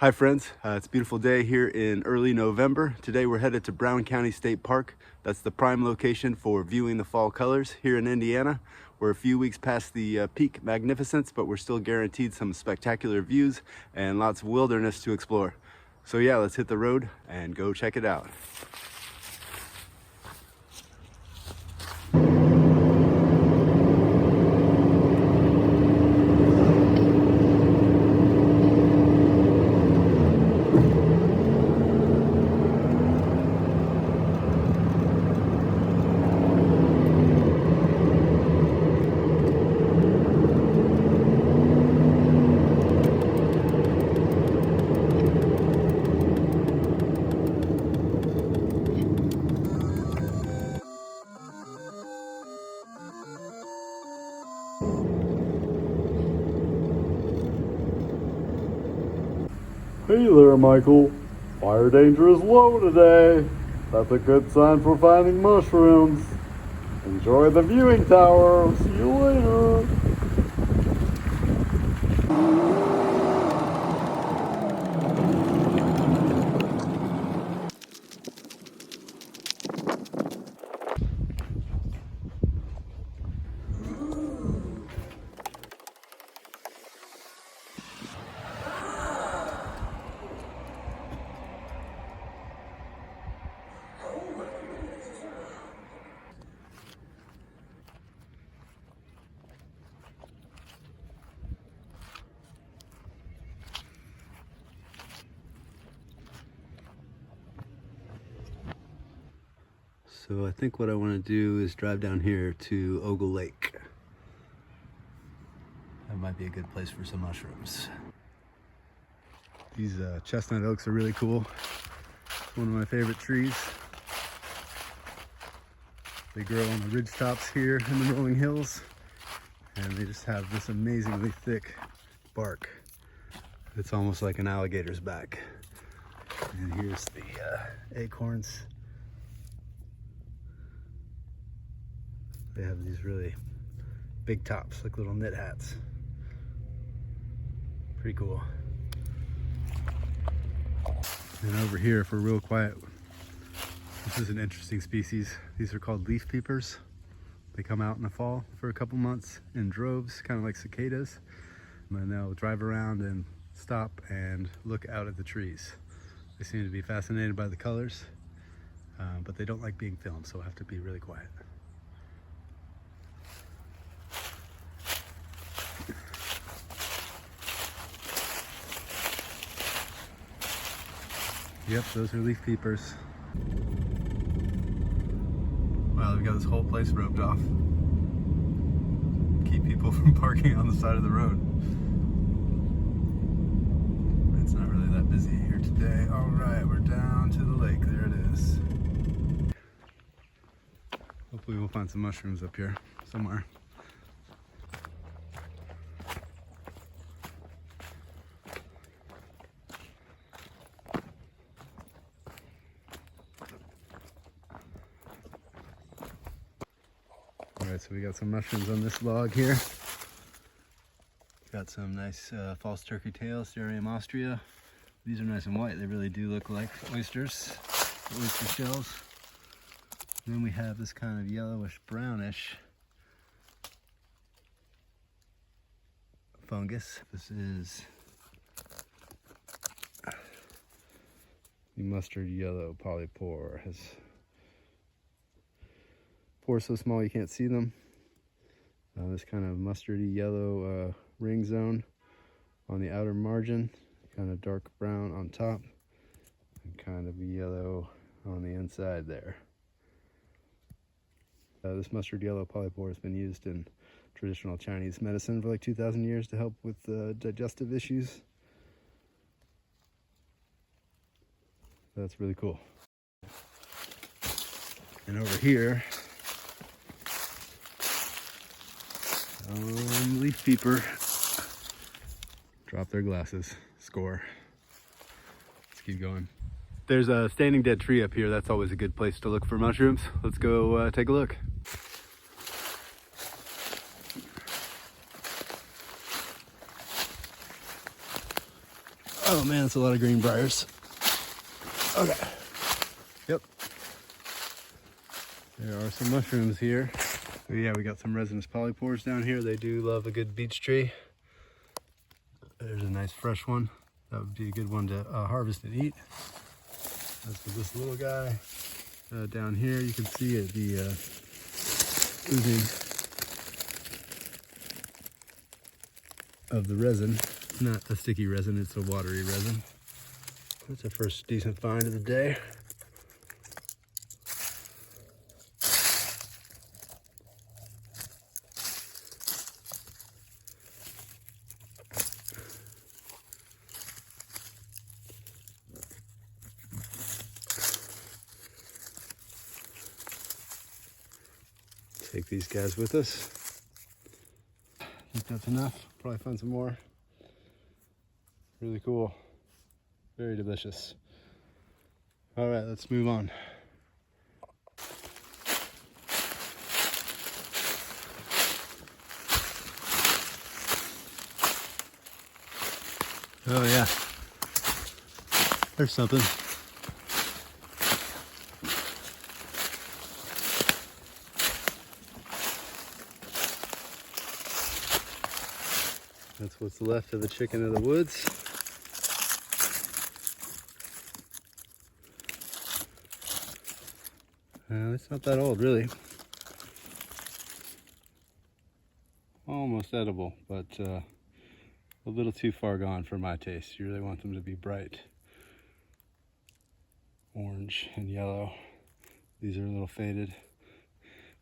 Hi friends, it's a beautiful day here in early November. Today we're headed to Brown County State Park. That's the prime location for viewing the fall colors here in Indiana. We're a few weeks past the peak magnificence, but we're still guaranteed some spectacular views and lots of wilderness to explore. So yeah, let's hit the road and go check it out. Hey there, Michael. Fire danger is low today. That's a good sign for finding mushrooms. Enjoy the viewing tower. See you later. So I think what I want to do is drive down here to Ogle Lake. That might be a good place for some mushrooms. These chestnut oaks are really cool. It's one of my favorite trees. They grow on the ridge tops here in the rolling hills, and they just have this amazingly thick bark. It's almost like an alligator's back. And here's the acorns. They have these really big tops, like little knit hats. Pretty cool. And over here, if we're real quiet, this is an interesting species. These are called leaf peepers. They come out in the fall for a couple months in droves, kind of like cicadas. And then they'll drive around and stop and look out at the trees. They seem to be fascinated by the colors, but they don't like being filmed, so we'll have to be really quiet. Yep, those are leaf peepers. Wow, we got this whole place roped off. Keep people from parking on the side of the road. It's not really that busy here today. All right, we're down to the lake. There it is. Hopefully we'll find some mushrooms up here somewhere. Alright, so we got some mushrooms on this log here. Got some nice false turkey tail, STEREUM OSTREA. These are nice and white. They really do look like oysters, oyster shells. And then we have this kind of yellowish brownish fungus. This is the mustard yellow POLYPORE. Has pores so small you can't see them. This kind of mustardy yellow ring zone on the outer margin, kind of dark brown on top, and kind of yellow on the inside there. This mustard yellow POLYPORE has been used in traditional Chinese medicine for like 2,000 years to help with digestive issues. That's really cool. And over here, leaf peeper. Drop their glasses. Score. Let's keep going. There's a standing dead tree up here. That's always a good place to look for mushrooms. Let's go take a look. Oh man, it's a lot of green briars. Okay. Yep. There are some mushrooms here. But yeah, we got some resinous polypores down here. They do love a good beech tree. There's a nice fresh one. That would be a good one to harvest and eat. As for this little guy, down here you can see it, the oozing of the resin. Not a sticky resin, it's a watery resin. That's our first decent find of the day. Take these guys with us. I think that's enough. Probably find some more. Really cool. Very delicious. All right, let's move on. Oh yeah. There's something. That's what's left of the chicken of the woods. It's not that old, really. Almost edible, but a little too far gone for my taste. You really want them to be bright orange and yellow. These are a little faded,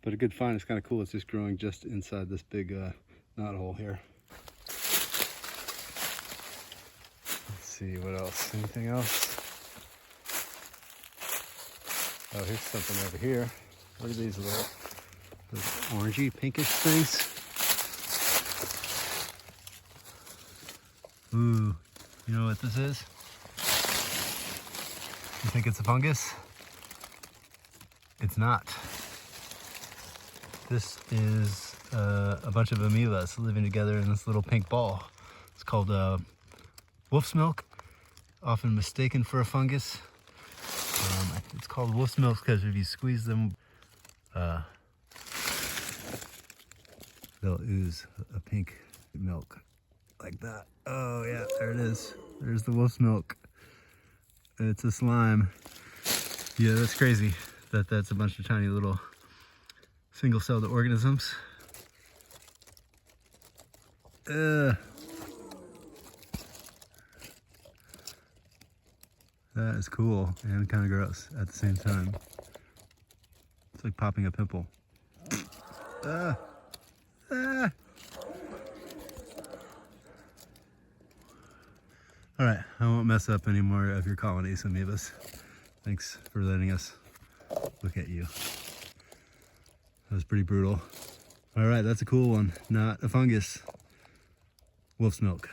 but a good find. It's kind of cool. It's just growing just inside this big knot hole here. Let's see what else. Anything else? Oh, here's something over here. Look at these little orangey, pinkish things. Ooh, you know what this is? You think it's a fungus? It's not. This is a bunch of amoebas living together in this little pink ball. It's called wolf's milk, often mistaken for a fungus. It's called wolf's milk because if you squeeze them, they'll ooze a pink milk like that. Oh yeah, there it is. There's the wolf's milk. It's a slime. Yeah, that's crazy. That's a bunch of tiny little single-celled organisms. That is cool and kind of gross at the same time. It's like popping a pimple. All right, I won't mess up any more of your colonies, amoebas. Thanks for letting us look at you. That was pretty brutal. All right, that's a cool one. Not a fungus. Wolf's milk.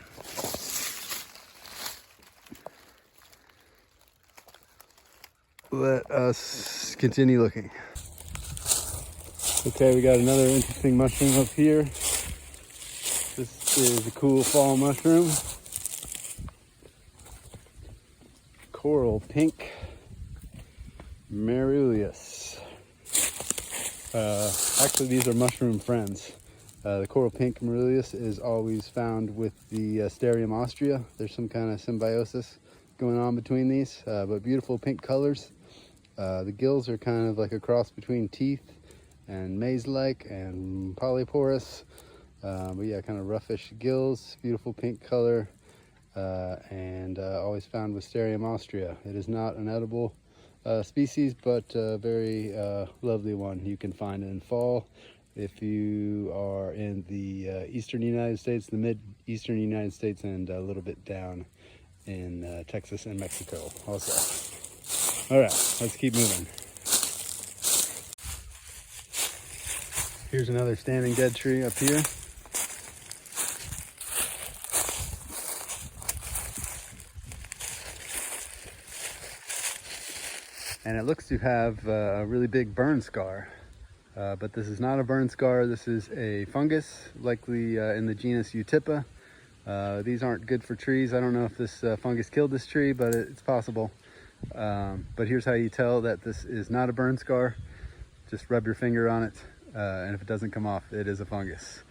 Let us continue looking. Okay, we got another interesting mushroom up here. This is a cool fall mushroom. Coral pink Merulius. Actually, these are mushroom friends. The coral pink Merulius is always found with the STEREUM OSTREA. There's some kind of symbiosis going on between these, but beautiful pink colors. The gills are kind of like a cross between teeth and maze-like and polyporous. But yeah, kind of roughish gills, beautiful pink color, and always found with STEREUM OSTREA. It is not an edible species, but a very lovely one you can find in fall if you are in the eastern United States, the mid-eastern United States, and a little bit down in Texas and Mexico also. All right, let's keep moving. Here's another standing dead tree up here. And it looks to have a really big burn scar, but this is not a burn scar. This is a fungus, likely in the genus EUTYPA. These aren't good for trees. I don't know if this fungus killed this tree, but it's possible. But here's how you tell that this is not a burn scar. Just rub your finger on it, and if it doesn't come off, it is a fungus.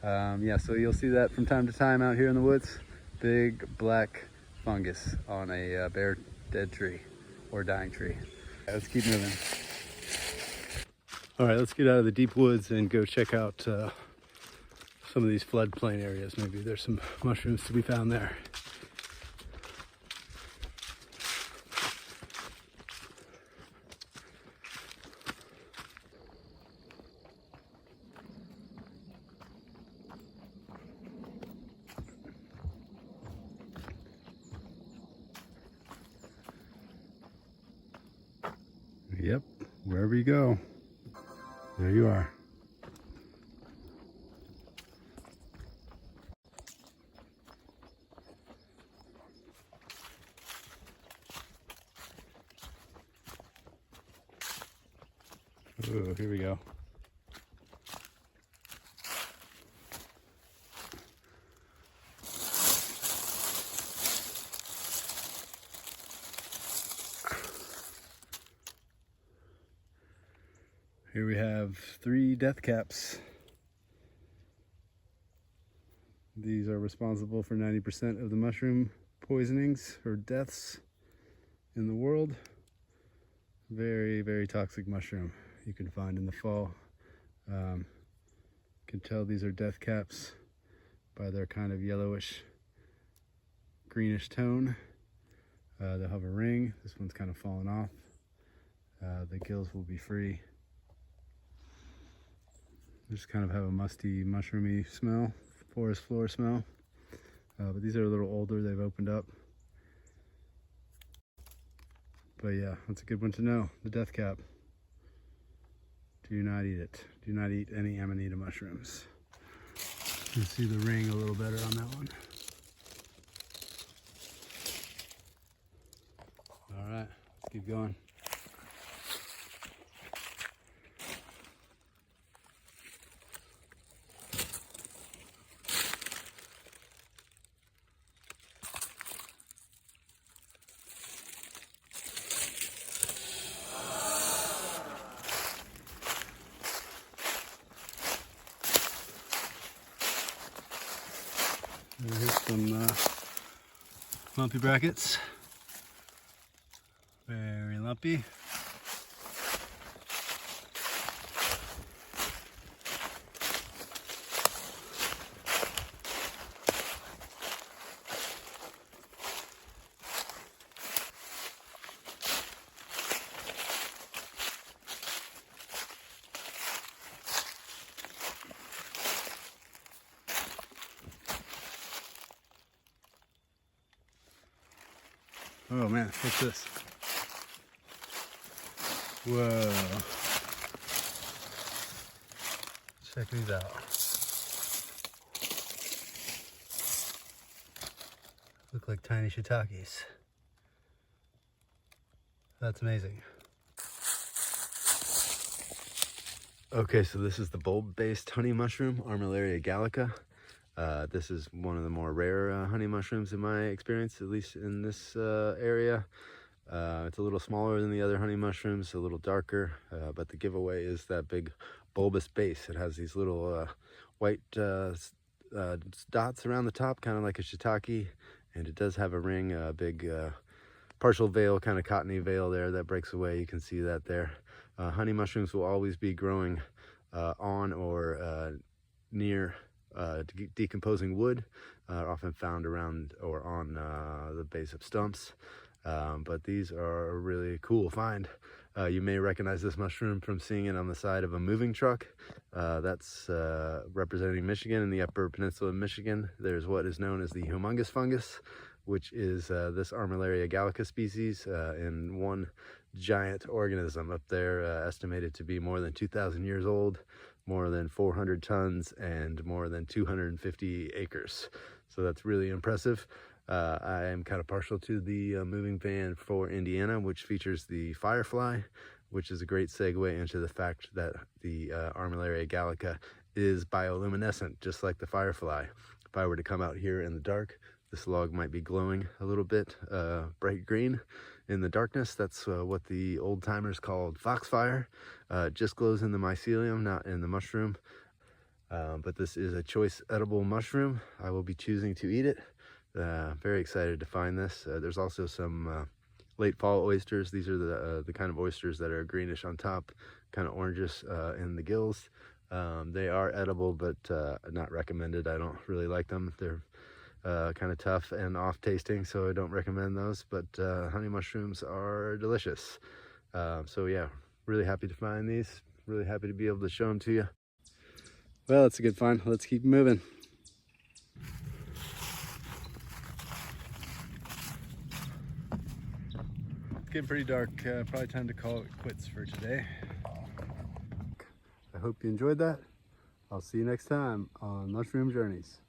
Yeah, so you'll see that from time to time out here in the woods. Big black fungus on a bare dead tree or dying tree. Okay, let's keep moving. All right, let's get out of the deep woods and go check out some of these floodplain areas. Maybe there's some mushrooms to be found there. Yep, wherever you go, there you are. Oh, here we go. Here we have 3 death caps. These are responsible for 90% of the mushroom poisonings or deaths in the world. Very, very toxic mushroom you can find in the fall. You can tell these are death caps by their kind of yellowish, greenish tone. They'll have a ring. This one's kind of fallen off. The gills will be free. Just kind of have a musty, mushroomy smell, forest floor smell. But these are a little older, they've opened up. But yeah, that's a good one to know, the death cap. Do not eat it. Do not eat any Amanita mushrooms. You can see the ring a little better on that one. All right, let's keep going. Here's some lumpy brackets. Very lumpy. Oh man, what's this? Whoa. Check these out. Look like tiny shiitakes. That's amazing. Okay, so this is the bulb-based honey mushroom, Armillaria gallica. This is one of the more rare honey mushrooms in my experience, at least in this area. It's a little smaller than the other honey mushrooms, a little darker, but the giveaway is that big bulbous base. It has these little white dots around the top, kind of like a shiitake, and it does have a ring, a big partial veil, kind of cottony veil there that breaks away. You can see that there. Honey mushrooms will always be growing on or near decomposing wood, often found around or on the base of stumps, but these are a really cool find. You may recognize this mushroom from seeing it on the side of a moving truck. That's representing Michigan. In the Upper Peninsula of Michigan, there's what is known as the humongous fungus, which is this Armillaria gallica species in one giant organism up there, estimated to be more than 2,000 years old, more than 400 tons, and more than 250 acres. So that's really impressive. I am kind of partial to the moving van for Indiana, which features the firefly, which is a great segue into the fact that the Armillaria gallica is bioluminescent, just like the firefly. If I were to come out here in the dark, this log might be glowing a little bit bright green in the darkness. That's what the old timers called foxfire. It just glows in the mycelium, not in the mushroom. But this is a choice edible mushroom. I will be choosing to eat it. Very excited to find this. There's also some late fall oysters. These are the kind of oysters that are greenish on top, kind of orangish in the gills. They are edible, but not recommended. I don't really like them. They're kind of tough and off tasting, so I don't recommend those. But honey mushrooms are delicious. So yeah, really happy to find these. Really happy to be able to show them to you. Well, it's a good find. Let's keep moving. It's getting pretty dark. Probably time to call it quits for today. I hope you enjoyed that. I'll see you next time on Mushroom Journeys.